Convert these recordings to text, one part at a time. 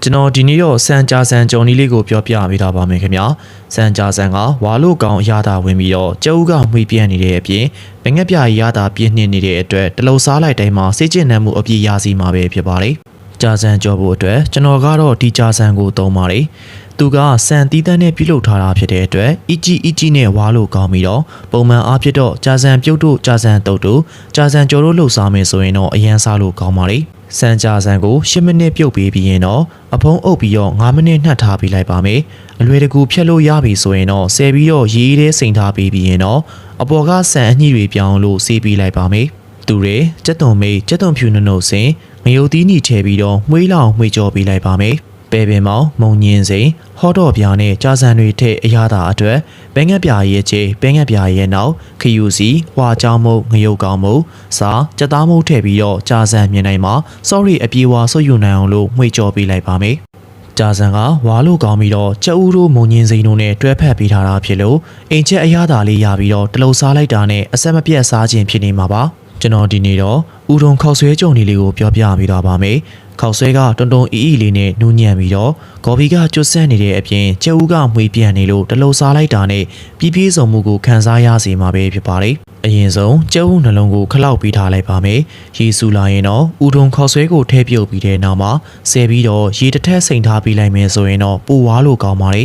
ကျွန်တော်ဒီနေ့တော့စံကြာစံကြုံနည်းလေးကိုပြောပြပေးတာပါမယ်ခင်ဗျာစံကြာစံကဝါလို့ကောင်အရသာဝင်ပြီးတော့ကျုပ်ကမှွေပြန့်နေတဲ့အပြင်ဘငက်ပြရသာပြင်းနှင်းနေတဲ့အတွက်တလုံစားလိုက်တိုင်းမှာစိတ်ကျဉ်နှံမှုအပြည့်ရစီမှာပဲဖြစ်ပါတယ်ကြာစံကြောဖို့အတွက်ကျွန်တော်ကတော့ဒီကြာစံကိုသုံးပါတယ်သူကစံတီးတန်းနဲ့ပြုလုပ်ထားတာဖြစ်တဲ့အတွက်အီကြီးနဲ့ဝါလို့ကောင်းပြီးတော့ပုံမှန်အားဖြင့်တော့ကြာစံပြုတ်တို့ကြာစံတုတ်တို့ကြာစံကြောတို့လှုပ်ရှားမယ်ဆိုရင်တော့အရန်စားလို့ကောင်းပါတယ်စံကြာစံကို10မိနစ်ပြုတ်ပေးပြီးရင်တော့အဖုံးအုပ်ပြီးတော့9မိနစ်နှက်ထားပေးလိုက်ပါမယ်အလွယ်တကူဖြတ်လို့ရပြီဆိုရင်တော့ဆယ်ပြီးတော့ရေးသေးစိန်ထားပေးပြီးရင်တော့အပေါ်ကစံအညှိတွေပြောင်းလို့ဆေးပေးလိုက်ပါမယ်သူတွေကြက်သွန်မေးကြက်သွန်ဖြူနှုတ်စင်ငရုတ်သီးနီထည့်ပြီးတော့မှွေးလောင်မှွေကြော်ပေးလိုက်ပါမယ်ပဲပင်မောင်မုံညင်းစိန်ဟော့တော့ပြားနဲ့ကြာစံတွေထည့်အရသာအတွက်ဘဲငက်ပြားရဲ့ချေဘဲငက်ပြားရဲ့နောက်ခယူစီဟွာချောင်းမုတ်ငရုတ်ကောင်းမုတ်စာကြက်သားမုတ်ထည့်ပြီးတော့ကြာစံမြင်နိုင်မှာ sorry အပြေဝါဆွတ်ယူနိုင်အောင်လို့မှွေကြော်ပေးလိုက်ပါမယ်ကြာစံကဝါလို့ကောင်းပြီးတော့ကြက်ဥတို့မုံညင်းစိန်တို့နဲ့တွဲဖက်ပေးထားတာဖြစ်လို့အိမ်ချက်အရသာလေးရပြီးတော့တလုံစားလိုက်တာနဲ့အဆက်မပြတ်စားခြင်းဖြစ်နေမှာပါကျွန်တော်ဒီနေ့တော့ဥထုံခောက်ဆွဲကြုံလေးကိုပြောပြပေးသွားပါမယ်ခောက်ဆွဲကတွန်းအီလေးနဲ့နူးညံ့ပြီးတော့ဂေါ်ဘီကကျွတ်ဆက်နေတဲ့အပြင်ကျက်ဦးကမှွေပြန့်နေလို့တလုံစားလိုက်တာနဲ့ပြည့်စုံမှုကိုခံစားရစေမှာပဲဖြစ်ပါတယ်အရင်ဆုံးကျက်ဦးနှလုံးကိုခလောက်ပေးထားလိုက်ပါမယ်ရေစူလာရင်တော့ဥထုံခောက်ဆွဲကိုထည့်ပြုတ်ပြီးတဲ့နောက်မှာဆယ်ပြီးတော့ရေတစ်ထက်စိန်ထားပေးလိုက်မယ်ဆိုရင်တော့ပူဝါလို့ကောင်းပါတယ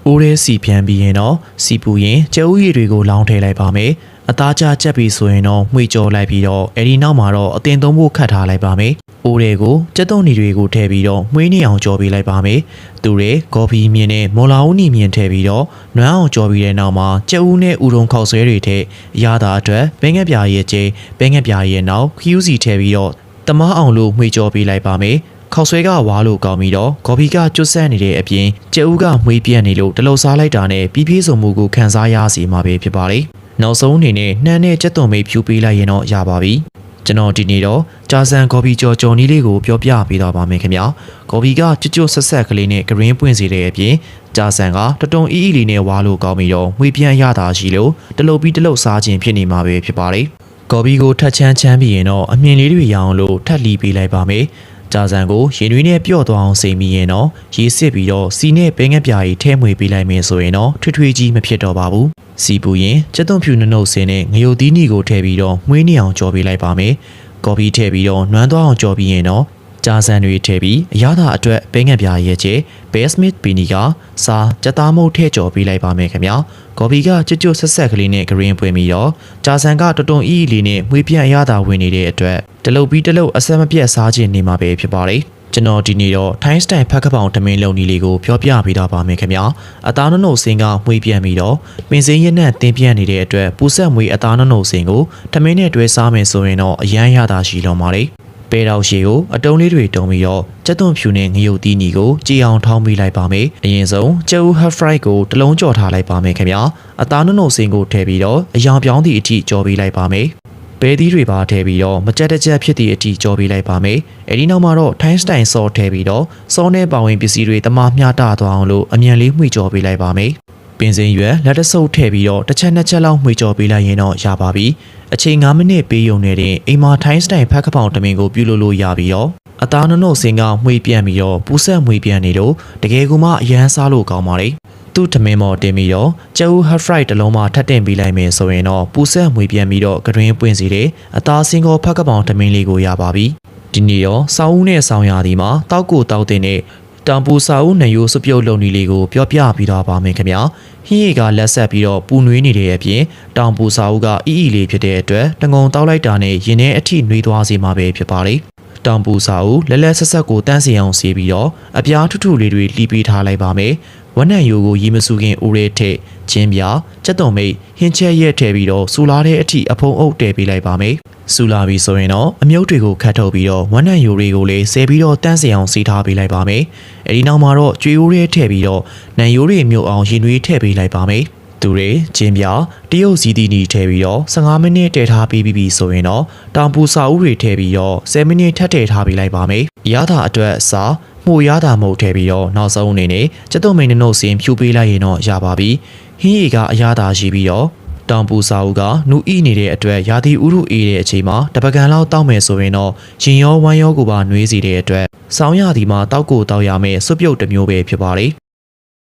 ်အိုးရဲစီပြန်ပြီးရင်တော့စီပူရင်ကျက်ဦးရည်တွေကိုလောင်းထည့်လိုက်ပါမယ်အသားကျချက်ပြီးဆိုရင်တော့မှွေကြော်လိုက်ပြီးတော့အဲဒီနောက်မှာတော့အတင်သုံးဖို့ခတ်ထားလိုက်ပါမယ်။အိုးတွေကိုကြက်သွန်နီတွေကိုထည့်ပြီးတော့မှွေးနေအောင်ကြော်ပေးလိုက်ပါမယ်။သူတွေဂေါ်ဖီမြင့်နဲ့မော်လာဦးနီမြင့်ထည့်ပြီးတော့နွမ်းအောင်ကြော်ပြီးတဲ့နောက်မှာကြက်ဦးနဲ့ဥထုံခောက်ဆွဲတွေထည့်ရတာအတွက်ဘဲငက်ပြားရဲ့ကျဲဘဲငက်ပြားရဲ့နောက်ခယူးစီထည့်ပြီးတော့တမအောင်လို့မှွေကြော်ပေးလိုက်ပါမယ်။ခောက်ဆွဲကဝါလို့ကောင်းပြီးတော့ဂေါ်ဖီကကျွတ်ဆက်နေတဲ့အပြင်ကြက်ဦးကမှွေပြန့်နေလို့တလုံစားလိုက်တာနဲ့ပြည့်စုံမှုကိုခံစားရစီမှာပဲဖြစ်ပါလေ။နောက်ဆုံးအနေနဲ့နှမ်းနဲ့ကြက်သွန်မေးဖြူပေးလိုက်ရင်တော့ရပါပြီကျွန်တော်ဒီနေ့တော့ကြာစံကော်ဖီကြော်ကြော်နီးလေးကိုပြောပြပေးသွားပါမယ်ခင်ဗျာကော်ဖီကကျွတ်ဆက်ဆက်ကလေးနဲ့ဂရင်းပွင့်စေတဲ့အပြင်ကြာစံကတွန်းအီလေးနဲ့ဝါလို့ကောင်းပြီးတော့မှွေပြန့်ရတာရှိလို့တလုတ်ပြီးတလုတ်စားခြင်းဖြစ်နေမှာပဲဖြစ်ပါလေကော်ဖီကိုထက်ချမ်းပြီးရင်တော့အမြင်လေးတွေရအောင်လို့ထက်လီပေးလိုက်ပါမယ်ကြာစံကိုရင်တွင်းနဲ့ပြော့သွားအောင်စိမ်ပြီးရင်တော့ရေစစ်ပြီးတော့စီနဲ့ပဲငက်ပြားကြီးထဲမွေပေးလိုက်မယ်ဆိုရင်တော့ထွေးကြီးမဖြစ်တော့ပါဘူးစီပူရင်ကြက်သွန်ဖြူနှုတ်စင်နဲ့ငရုတ်သီးနီကိုထည့်ပြီးတော့မှွေးနေအောင်ကြော်ပေးလိုက်ပါမယ်ကော်ဖီထည့်ပြီးတော့နွမ်းသွားအောင်ကြော်ပြီးရင်တော့ကြာစံတွေထည့်ပြီးအရသာအတွက်ပဲငက်ပြားရဲ့ကျဲဘဲစမစ်ပီနီကစာကြက်သားမုတ်ထည့်ကြော်ပေးလိုက်ပါမယ်ခင်ဗျာကော်ဖီကကျွတ်ဆက်ဆက်ကလေးနဲ့ဂရင်းပွင့်ပြီးတော့ကြာစံကတွန်းအီလေးနဲ့မှွေပြန့်အရသာဝင်နေတဲ့အတွက်တလုတ်ပြီးတလုတ်အဆက်မပြတ်စားခြင်းနေမှာပဲဖြစ်ပါလေကျွန်တော်ဒီနေ့တော့ထိုင်းစတိုင်ဖက်ကပောင်တမင်းလုံနီလေးကိုပြောပြပေးတော့ပါမယ်ခင်ဗျာအသားနှုတ်စင်ကမှွေပြန့်ပြီးတော့ပင်စင်းရက်နဲ့တင်းပြန့်နေတဲ့အတွက်ပူဆက်မွေအသားနှုတ်စင်ကိုတမင်းနဲ့တွဲစားမယ်ဆိုရင်တော့အရန်ရတာရှိတော့မှာလေပဲတော်ရှည်ကိုအတုံးလေးတွေတုံးပြီးတော့ကြက်သွန်ဖြူနဲ့ငရုတ်သီးနီကိုကြည်အောင်ထောင်းပေးလိုက်ပါမယ်အရင်ဆုံးကျဦးဟက်ဖရိုက်ကိုတလုံးကြော်ထားလိုက်ပါမယ်ခင်ဗျာအသားနှုတ်စင်ကိုထည့်ပြီးတော့အယောင်ပြောင်းသည့်အထိကြော်ပေးလိုက်ပါမယ်ဘဲသီးတွေပါထည့်ပြီးတော့မကြက်တကြက်ဖြစ်သည့်အထိကြော်ပေးလိုက်ပါမယ်။အဲဒီနောက်မှာတော့ထိုင်းစတိုင်ဆော့ထည့်ပြီးတော့ဆောနဲ့ပါဝင်ပစ္စည်းတွေတမမျှတသွားအောင်လို့အမြန်လေးမှွေကြော်ပေးလိုက်ပါမယ်။ပင်စင်ရွက်လက်တဆုပ်ထည့်ပြီးတော့တစ်ချက်နှစ်ချက်လောက်မှွေကြော်ပေးလိုက်ရင်တော့ရပါပြီ။အချိန်9မိနစ်ပေးုံနဲ့တင်အိမ်မှာထိုင်းစတိုင်ဖက်ကပောင်တမင်ကိုပြုလုပ်လို့ရပြီးတော့အသားနှုတ်စင်ကမှွေပြန့်ပြီးတော့ပူဆက်မှွေပြန့်နေလို့တကယ်ကိုမှအရန်စားလို့ကောင်းပါလေ။သူ့ထမင်းမော်တင်ပြီးတော့ကျဦးဟက်ဖရိုက်တစ်လုံးမှထပ်တင်ပေးလိုက်မယ်ဆိုရင်တော့ပူဆက်မှွေပြန်ပြီးတော့ဂရင်းပွင့်စီတဲ့အသားစင်ကောဖက်ကပောင်ထမင်းလေးကိုရပါပြီဒီနေ့တော့စောင်းဦးနဲ့ဆောင်းရသည်မှာတောက်ကိုတောက်တင်တဲ့တောင်ပူစာဦးနရိုးစပြုတ်လုံနီလေးကိုပြောပြပြီးတော့ပါမယ်ခင်ဗျာဟင်းရီကလက်ဆက်ပြီးတော့ပူနွေးနေတဲ့အပြင်တောင်ပူစာဦးကအီလေးဖြစ်တဲ့အတွက်တငုံတောက်လိုက်တာနဲ့ရင်ထဲအထိနှွေးသွားစေမှာပဲဖြစ်ပါလေတောင်ပူစာဦးလက်လက်ဆက်ဆက်ကိုတန်းစီအောင်ဆေးပြီးတော့အပြားထုလေးတွေလှီးပေးထားလိုက်ပါမယ်ဝက်နံယိုကိုရီမစုခင်ဦးရဲထက်ချင်းပြကြက်သွန်မိတ်ဟင်းချက်ရက်ထည့်ပြီးတော့စူလာတဲ့အထိအဖုံအုပ်တည်ပေးလိုက်ပါမယ်စူလာပြီဆိုရင်တော့အမြုပ်တွေကိုခတ်ထုတ်ပြီးတော့ဝက်နံယိုတွေကိုလည်းဆဲပြီးတော့တန်းစီအောင်စီထားပေးလိုက်ပါမယ်အဲဒီနောက်မှာတော့ကြွေဦးရဲထည့်ပြီးတော့နံယိုတွေမြုပ်အောင်ရင်တွေထည့်ပေးလိုက်ပါမယ်သူတွေချင်းပြတရုတ်စီတီနီထည့်ပြီးတော့15မိနစ်တည်ထားပြီးပြီဆိုရင်တော့တောင်ပူစာဦးတွေထည့်ပြီးတော့10မိနစ်ထပ်တည်ထားပေးလိုက်ပါမယ်ရတာအတွက်စာမှုရတာမဟုတ်ထည့်ပြီးတော့နောက်ဆုံးအနေနဲ့ကျက်သွန်မိန်နှုတ်စင်ဖြူပေးလိုက်ရင်တော့ရပါပြီဟင်းရီကအရသာရှိပြီးတော့ တောင်ပူစာအုပ်ကနူဤနေတဲ့အတွက်ရာသီဥတုအေးတဲ့အချိန်မှာတပကံလောက်တောက်မယ်ဆိုရင်တော့ရင်ရောဝမ်းရောကိုပါနှွေးစီတဲ့အတွက်ဆောင်းရသည်မှာတောက်ကိုတောက်ရမယ်စွပ်ပြုတ်တစ်မျိုးပဲဖြစ်ပါလေ